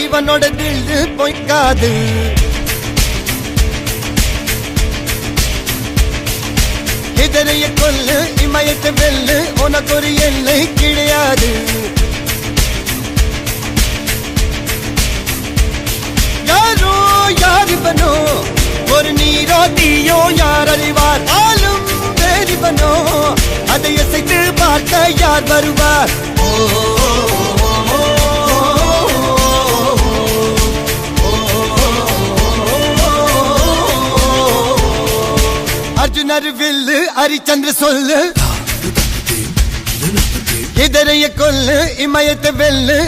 இவனோட தில்லு பொய்க்காது. இதனைய கொல்லு இமயத்தை வெல்லு உனக்கு ஒரு எல்லை கிடையாது. யாரோ யாரிவனோ ஒரு நீரோ தீயோ யார் அறிவார். ஆளும் வேறிவனோ அதை அசைத்து பார்க்க யார் வருவார். அர்ஜுனர் வில்லு ஹரிச்சந்திர சொல்லு இதனைய கொல்லு இமயத்தை வெல்லு.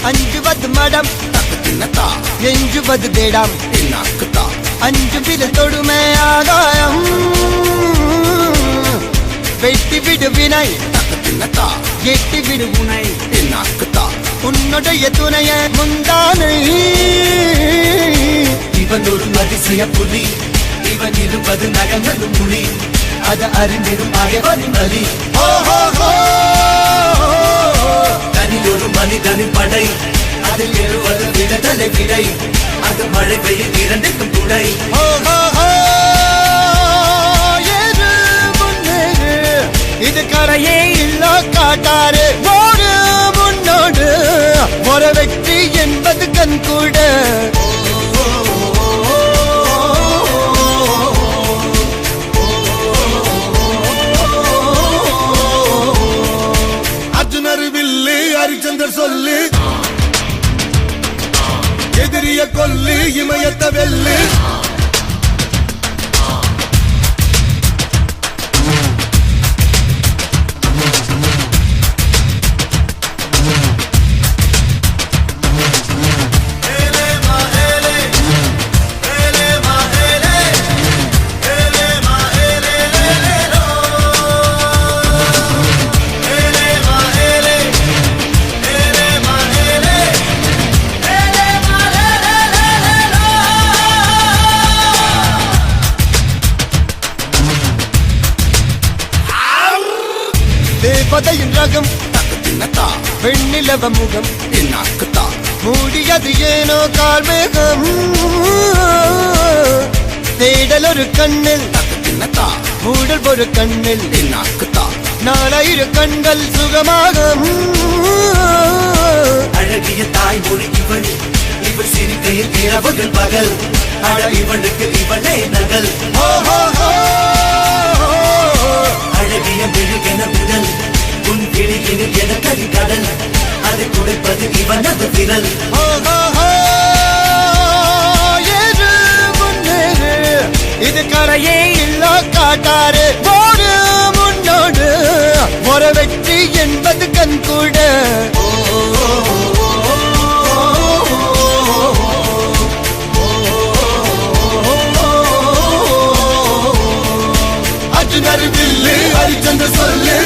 அஞ்சுவது மடம் எஞ்சுவது தேடம். அஞ்சு வித தொடுமை ஆகாயம் வெட்டி விடு வினை எட்டி விடு உனை. உன்னுடைய துணைய முந்தானை இவன் ஒரு அதிசய புலி. இவன் இருப்பது நகங்களும் மொழி. அது அறிந்திடும் ஆயவனின் வலி. தனில் ஒரு மனிதனின் படை. அதில் எழுவது விடுதலை விடை. அது மழை பெய்யும் இரண்டுக்கும் துணை. இது கரையே இல்ல காட்டாரு ஓடு முன்னோடு ஒரு வெற்றி என்பது கண் கூட. அர்ஜுனர் வில்லு ஹரிச்சந்தர் சொல்லு எதிரிய கொல்லு இமயத்த வெல்லு. தேவதையின் ரகம் வெண்ணிலவ முகம் மூடியது ஏனோ கால்மேகம். தேடல் ஒரு கண்ணில் மூடல் ஒரு கண்ணில் நாலாயிர கண்கள் சுகமாக. அழகிய தாய்மொழி இவள். இவள் சிரிக்கையில் இரவுகள் பகல். அழ இவளுக்கு இவளே நகல். அழகிய மெழுகென உடல். உன் கிளியினில் என கறி கடல். அதை துடைப்பது இவனது விரல். இது கரையே இல்ல காட்டாரு ஓடு முன்னோடு ஒரு வெற்றி என்பது கண் கூட. அர்ஜுனர் வில்லு ஹரிச்சந்திர சொல்லு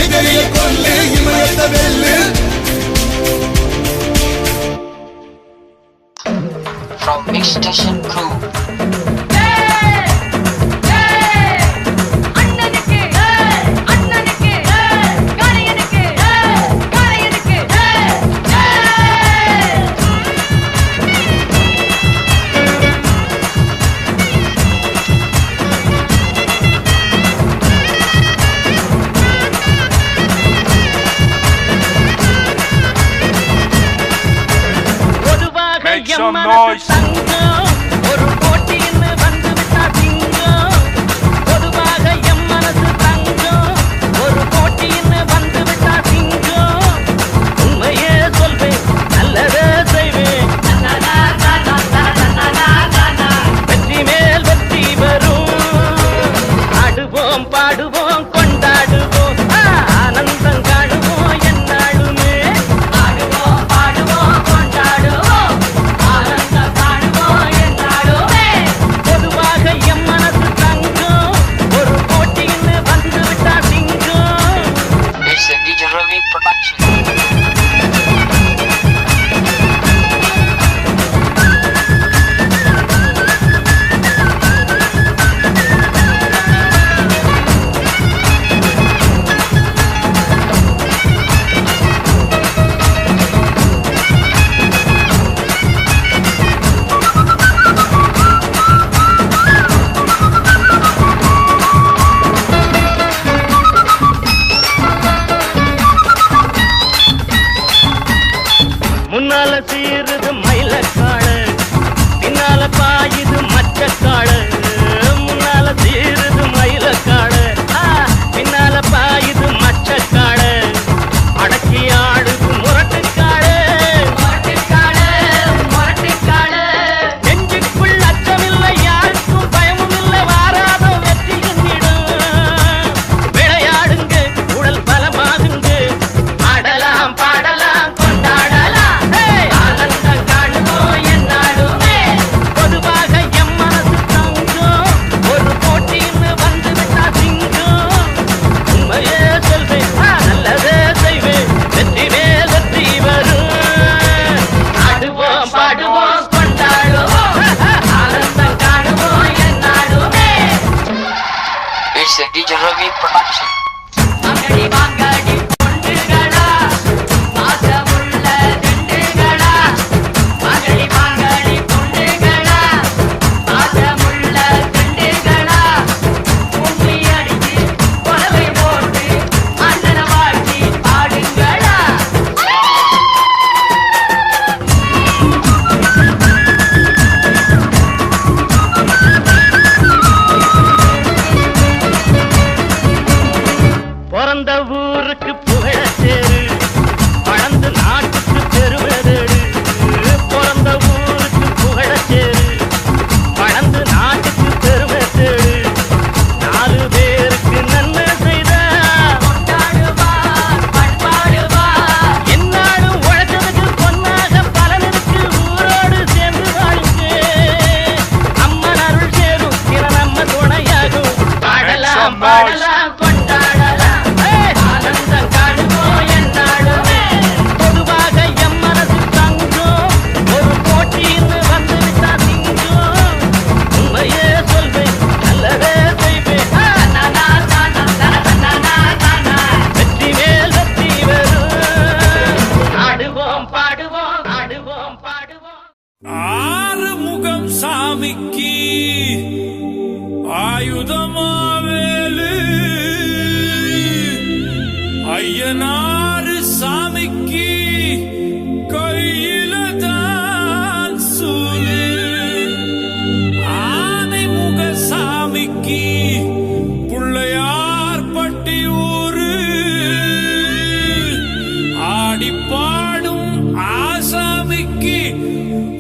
எதிரிய கொல்லு இமயத்த வெல்லு. From Mix Station Crew. Make some noise. ஒரு போட்டின்னு வந்து விட்டா சிங்கம். பொதுவாக எம் மனசு தங்கம். ஒரு போட்டின்னு வந்து விட்டா சிங்கம். உண்மையே சொல்வேன் நல்லதே செய்வேன். வெற்றி மேல் வெற்றி வரும். ஆடுவோம் பாடுவோம் கொண்டாடுவோம் ஆனந்தம் காணுவோம் என்னாலுமே. ஆடுவோம் பாடுவோம் கொண்டாடுவோம் ஆனந்தம் காணுவோம். DJ Ravi Production. அங்கடி வாங்கடி பொண்டுகளா பாசமுள்ள ரெண்டுகளா அங்கடி வாங்கடி பொண்டுகளா பாசமுள்ள ரெண்டுகளா கும்மி அடிச்சு கொலவை போட்டு அண்ணன வாழ்த்தி பாடுங்களா பிறந்த ஊருக்கு புகழச்சேரு வளர்ந்து நாட்டுக்கு பெருமதேடு பிறந்த ஊருக்கு புகழச்சேரு வளர்ந்து நாட்டுக்கு பெருமதேடு 4 பேருக்கு நன்மை செய்த கொண்டாடுவார் பண்பாடுவார் என்னாலும் உழைச்சதுக்கு பொன்னாக பலனுக்கு ஊரோடு சேர்ந்து வாழுங்க அம்மன் அருள் சேரும் சில நம்ம துணையாகும் பாடலாம் பாடலாம் கொண்டாடலாம் ஆனந்தம் காணுவோம் என்னாலுமே பொதுவாக எம் மனசு தங்கும் ஒரு போட்டின்னு வந்து விட்டா திங்கும் உண்மையே சொல்வேன் நல்லதே செய்வேன் வெற்றி மேல் வெற்றி வரும் ஆடுவோம் பாடுவோம் ஆடுவோம் பாடுவோம் ஆறுமுகம் சாமிக்கு ஆயுதமாவேலு ஐயனாறு சாமிக்கு கையில தான் சூலு ஆனைமுக சாமிக்கு புள்ளையார் பட்டி ஊரு ஆடி பாடும் ஆசாமிக்கு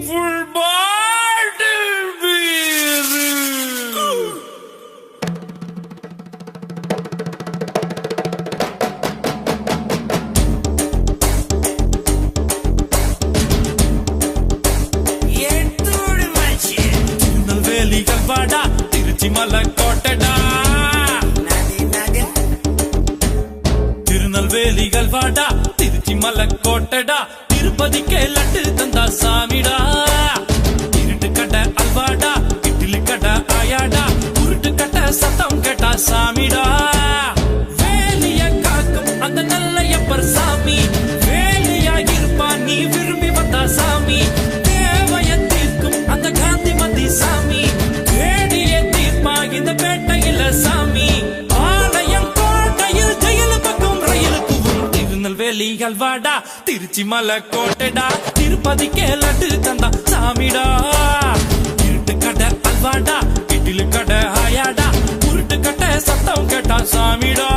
ஃபுல் பாட்டில் பீரு திருநெல்வேலிகள் வாடா திருச்சி மலை கோட்டடா திருநெல்வேலிகள் வாடா திருச்சி மலை கோட்டடா திருப்பதிக்கே லட்டு தந்தா சாமிடா இருட்டு கடை அல்வாடா இட்லி கடை ஆயாடா உருட்டு கடை சத்தம் கேட்டா சாமிடா வேலிய காக்கும் அந்த நல்லையப்பர் சாமி வேலியா இருப்பா நீ விரும்பி வந்தா சாமி தேவைய தீர்க்கும் அந்த காந்தி மதி சாமி வேடிய தீர்ப்பா இந்த பேட்டையில சாமி ஆலயம் கோட்டையில் ஜெயில் பக்கம் ரயிலுக்குவும் திருநெல்வேலி அல்வாடா திருச்சி மலை கோட்டைடா திருப்பதிக்கே லட்டு தந்தா சாமிடா இருட்டு கடை அல்வாடா இட்லி கடை ஆயாடா உருட்டு கடை சத்தம் கேட்டா சாமிடா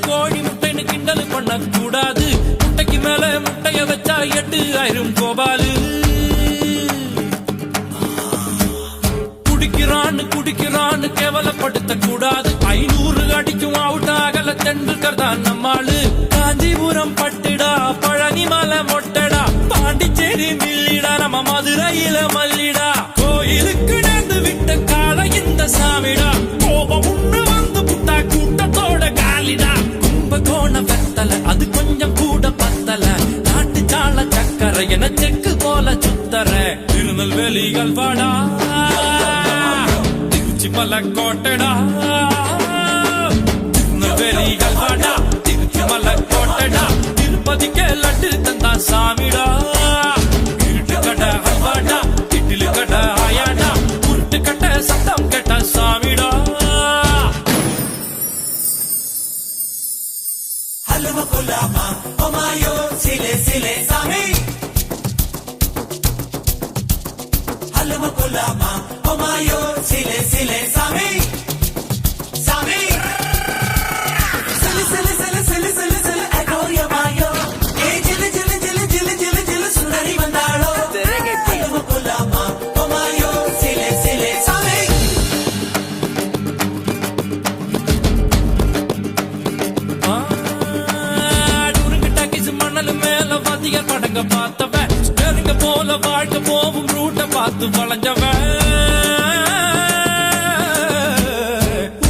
கோழி முட்டைன்னு கிண்டல் பண்ண கூடாது முட்டைக்கு மேல முட்டைய வச்சா 8000 கோபாலு குடிக்கிறான்னு கேவலப்படுத்த கூடாது 500 அடிக்கும் அவுட் ஆகல தெண்டுக்கர் தான் நம்மாளு காஞ்சிபுரம் பட்டுடா பழனி மலை மொட்டடா பாண்டிச்சேரி மில்லிடா நம்ம மதுரையில மல்லிடா கோயிலுக்கு நேர்ந்து விட்ட கால இந்த சாமிடா கோபம் உண்டு வந்து புட்டா கூட்டத்தோட காலிடா கும்பகோண வெத்தல அது கொஞ்சம் கூட பத்தல நாட்டு சால சக்கரை என செக்கு போல சுத்தர திருநெல்வேலிகள் வாடா திருச்சி மலை கோட்டடா திருநெல்வேலிகள் வாடா திருச்சி மலை கோட்டடா திருப்பதிக்கே லட்டு தந்தா சாமிடா இருட்டு கடை அல்வாடா இட்லி கடை ஆயாடா உருட்டு கடை சத்தம் கேட்டா சாமிடா हलवा गुलामा ओमायो सिले सिले सामी हलवा गुलामा ओमायो सिले सिले सामी सामी सिले सिले सिले सिले सिले सिले अगोरिया मायो ए जिले जिले जिले जिले जिले जिले सुंदरी பழங்க பார்த்தவன் ஸ்டேரிங்க போல வாழ்க்கை போகும் ரூட்ட பார்த்து வளைஞ்சவன்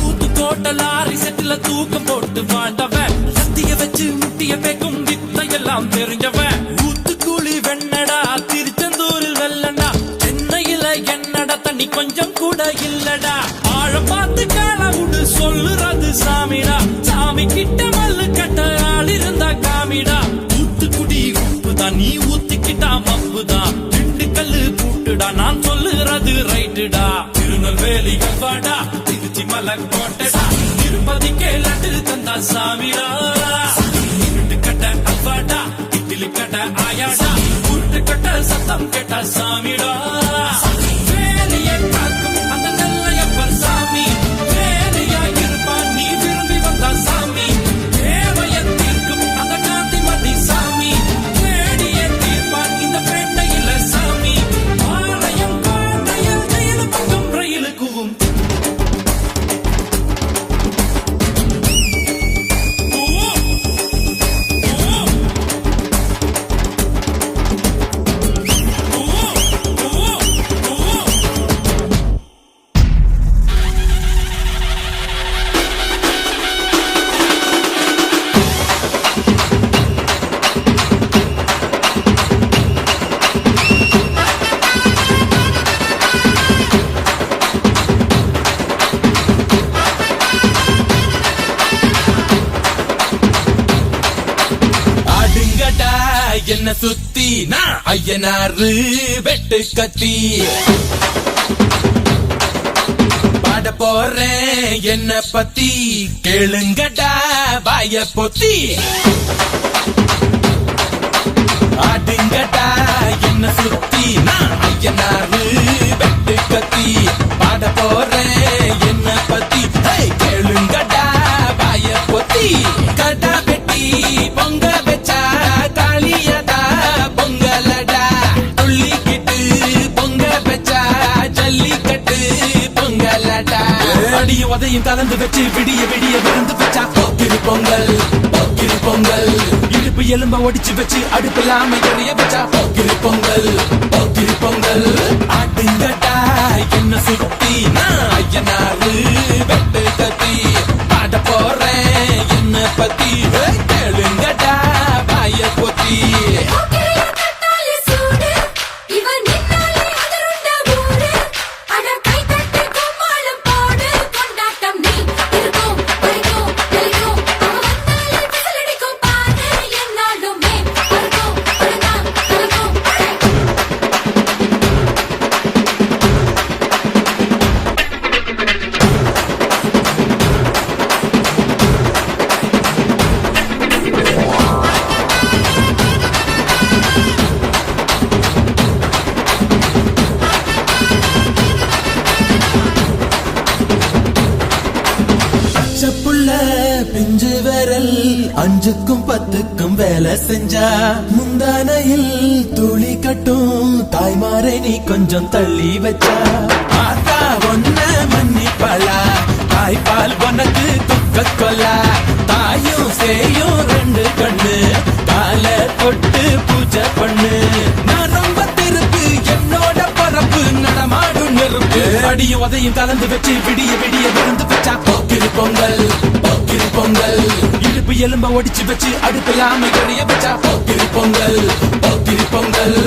ஊத்து கோட்ட லாரி செட்டில தூக்கம் போட்டு வாழ்ந்தவன் சத்திய வச்சு முட்டிய பேக்கும் வித்தையெல்லாம் தெரிஞ்சவன் ஊத்துக்குழி வெண்ணடா திருச்செந்தூரில் வெள்ளடா சென்னையில என்னடா தண்ணி கொஞ்சம் கூட இல்லடா ஆழம் பார்த்து காலவுடு சொல்லுறது சாமிடா சாமி கிட்ட மல்லு கட்ட ஆள் இருந்தா காமிடா ஊத்துக்குடி உப்புதான் நீ ஊத்திக்கிட்டா மப்புதான் ரெண்டு கல்லு கூட்டுடா நான் சொல்லுறது ரைட்டுடா திருநெல்வேலி கல்வாடா திருச்சி மலக்கோட்டடா திருப்பதிக்கே லட்டு தந்தா சாமிடா இருட்டு கட்ட அல்வாடா இட்லி கட்ட ஆயாடா உருட்டு கட்ட சத்தம் கேட்டா சாமிடா வேலையை காக்கும் அந்த நெல்லையப்பர் சாமி வேலையா இருப்பான் நீ விரும்பி வந்தா சாமி தேவைய தீர்க்கும் அந்த காந்திமதி சாமி வேடிய தீர்ப்பான் இந்த பெண்டையில சாமி ஆலயம் கோட்டையில் ஜெயிலு பக்கம் ரயிலு கூவும் என்ன சுத்தி நான் ஐயனாரு வெட்டு கத்தி பாட போறேன் என்ன பத்தி கேளுங்கடா வாய பொத்தி ஆடுங்கடா என்ன சுத்தி நான் ஐயனாரு வெட்டு கத்தி பாட போறேன் என்ன பத்தி கேளுங்கடா வாய பொத்தி கடா வெட்டி பொங்க வச்சா காளியடா பொங்கலடா துள்ளிக்கிட்டு பொங்க வச்சா ஜல்லிக்கட்டு பொங்கலடா அடிய உதையும் கலந்து வச்சு விடிய விடிய விருந்து வச்சா போக்கிரி பொங்கல் போக்கிரி பொங்கல் இடுப்பு எலும்ப ஒடிச்சு வச்சு அடுப்பில்லாம எறிய வச்சா போக்கிரி பொங்கல் போக்கிரி பொங்கல் ஆட்டுங்கடா என்ன சுத்தி நான் ஐயனாரு வெட்டு கத்தி பாட போறேன் என்ன பத்தி கேளுங்கடா வாய பொத்தி பிஞ்சு விரல் அஞ்சுக்கும் பத்துக்கும் வேலை செஞ்சா முந்தானையில் துளி கட்டும் தாய்மாரை நீ கொஞ்சம் தள்ளி வச்சா ஆத்தா ஒன்ன மன்னிப்பலா தாய்ப்பால் உனக்கு துக்க கொல்லா தாயும் சேயும் ரெண்டு கண்ணு கால தொட்டு பூஜை பண்ணு நான் ரொம்ப திருப்பு என்னோட பரப்பு நடமாடும் நெருப்பு அடியும் உதையும் கலந்து வச்சு விடிய விடிய விருந்து வச்சா போக்கிரி பொங்கல் போக்கிரி பொங்கல் இடுப்பு எலும்ப ஒடிச்சு வச்சு அடுப்பில்லாம எறிய வச்சா போக்கிரி பொங்கல் போக்கிரி பொங்கல்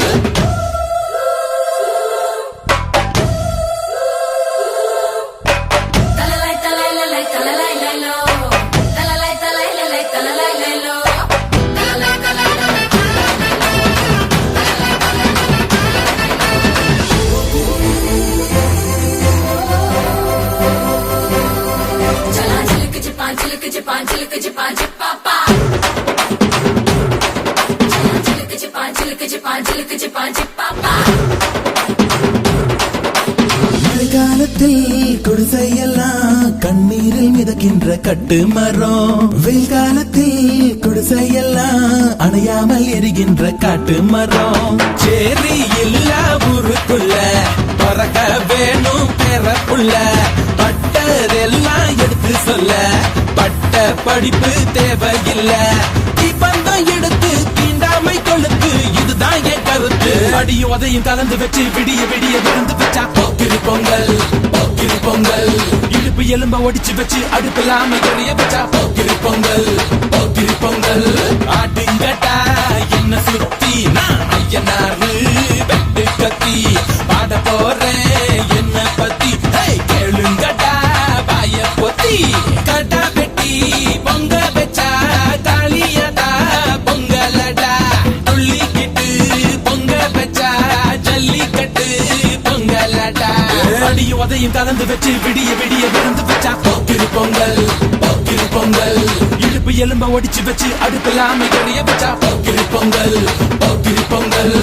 மழைக்காலத்தில் குடிசையெல்லாம் கண்ணீரில் மிதக்கின்ற கட்டு மரம் வெயில் காலத்தில் குடிசையெல்லாம் அணையாமல் எரிகின்ற காட்டு மரம் சேரி இல்லா ஊருக்குள்ள பறக்க வேணும் பிறப்புள்ள பட்டதெல்லாம் எடுத்து சொல்ல பட்ட படிப்பு தேவையில்லை பந்தம் எடுத்து தீண்டாமை கொழுக்கு இது அடியும் உதையும் கலந்து வச்சு விடிய விடிய விழுந்து வச்சா போக்கிரி பொங்கல் போக்கிரி பொங்கல் இடுப்பு எலும்ப ஒடிச்சு வச்சு அடுப்பில்லாம எறிய வச்சா போக்கிரி பொங்கல் போக்கிரி பொங்கல் ஆட்டுங்கட்டா என்ன சுத்தி நான் ஐயனாரு வெட்டு கத்தி பாட போறேன் என்ன பத்தி கேளுங்கட்டா பாய பொத்தி கட்டா பெட்டி பொங்க வச்சா தாலியதா பொங்கலடா துள்ளிக்கிட்டு பொங்க வச்சா ஜல்லிக்கட்டு பொங்கலடா அடியும் உதையும் கலந்து வச்சு விடிய விடிய விழுந்து வச்சா போக்கிரி பொங்கல் போக்கிரி பொங்கல் இடுப்பு எலும்ப ஒடிச்சு வச்சு அடுப்பில்லாம எறிய வச்சா போக்கிரி பொங்கல் போக்கிரி பொங்கல்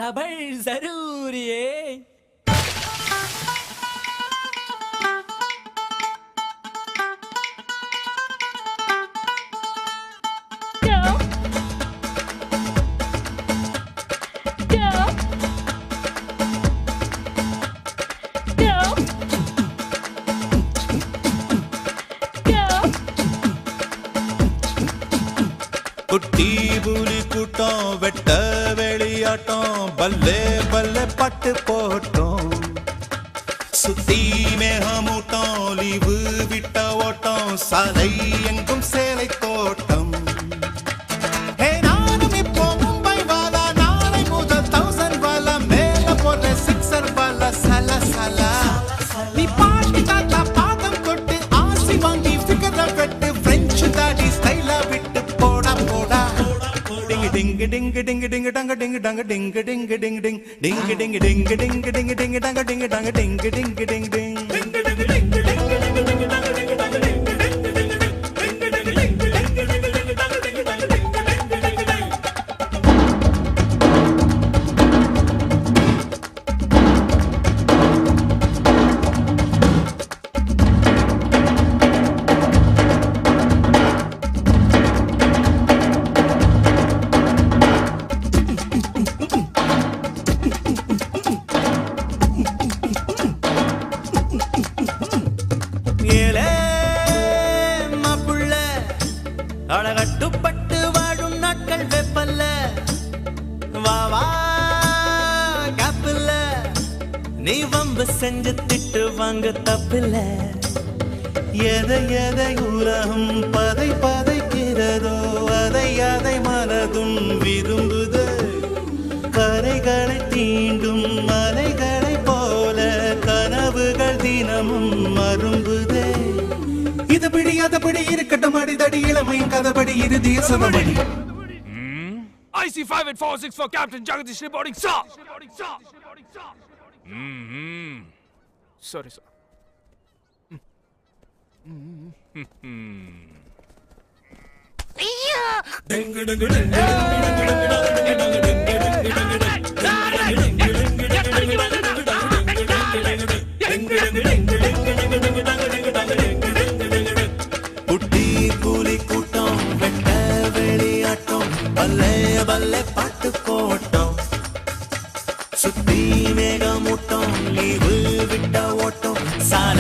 डबल जरूरी है குட்டி புலி கூட்டம் வெட்ட வெளியாட்டம் பல்லே பல்லே பட்டு போட்டோம் சுத்தி மேகமூட்டம் லீவு விட்ட ஓட்டம் சாலை எங்கும் சேலை தோட்டம் நானும் இப்போ மும்பை வாலா நாளை முதல் 1000 வாலா மேல போற 6 வாலா சல சல நீ பாட்டி தாத்தா பாதம் தொட்டு ஆசி வாங்கி ஃபிகர வெட்டு பிரெஞ்சு தாடி ஸ்டைலா விட்டு போடா போடா ding ding ding ding dang ding dang ding ding ding ding ding ding ding ding ding ding dang ding dang ding ding ding ding அழகட்டுப்பட்டு வாழும் நாட்கள் வெப்பல்ல வாவா காப்பில்ல நீ வம்பு செஞ்சு திட்டு வாங்க தப்பில்ல எதை எதை உலகம் பதை பதைக்கிறதோ அதை அதை மனதும் விரும்புது கரைகளை தீண்டும் மலைகளை போல கனவுகள் தினமும் மரும்புதே இதுபடி அதபடி இருக்கட்டும் அடிதடி இளமையின் கதபடி இறுதிய சமபடி IC5 at 464 Captain Jagadish reporting, sir. Sorry, sir. குட்டி புலி கூட்டம் வெட்ட வெளியாட்டம் பல்லே பல்லே பாட்டு போட்டோம் சுத்தி மேகமூட்டம் லீவு விட்ட ஓட்டம் சாலை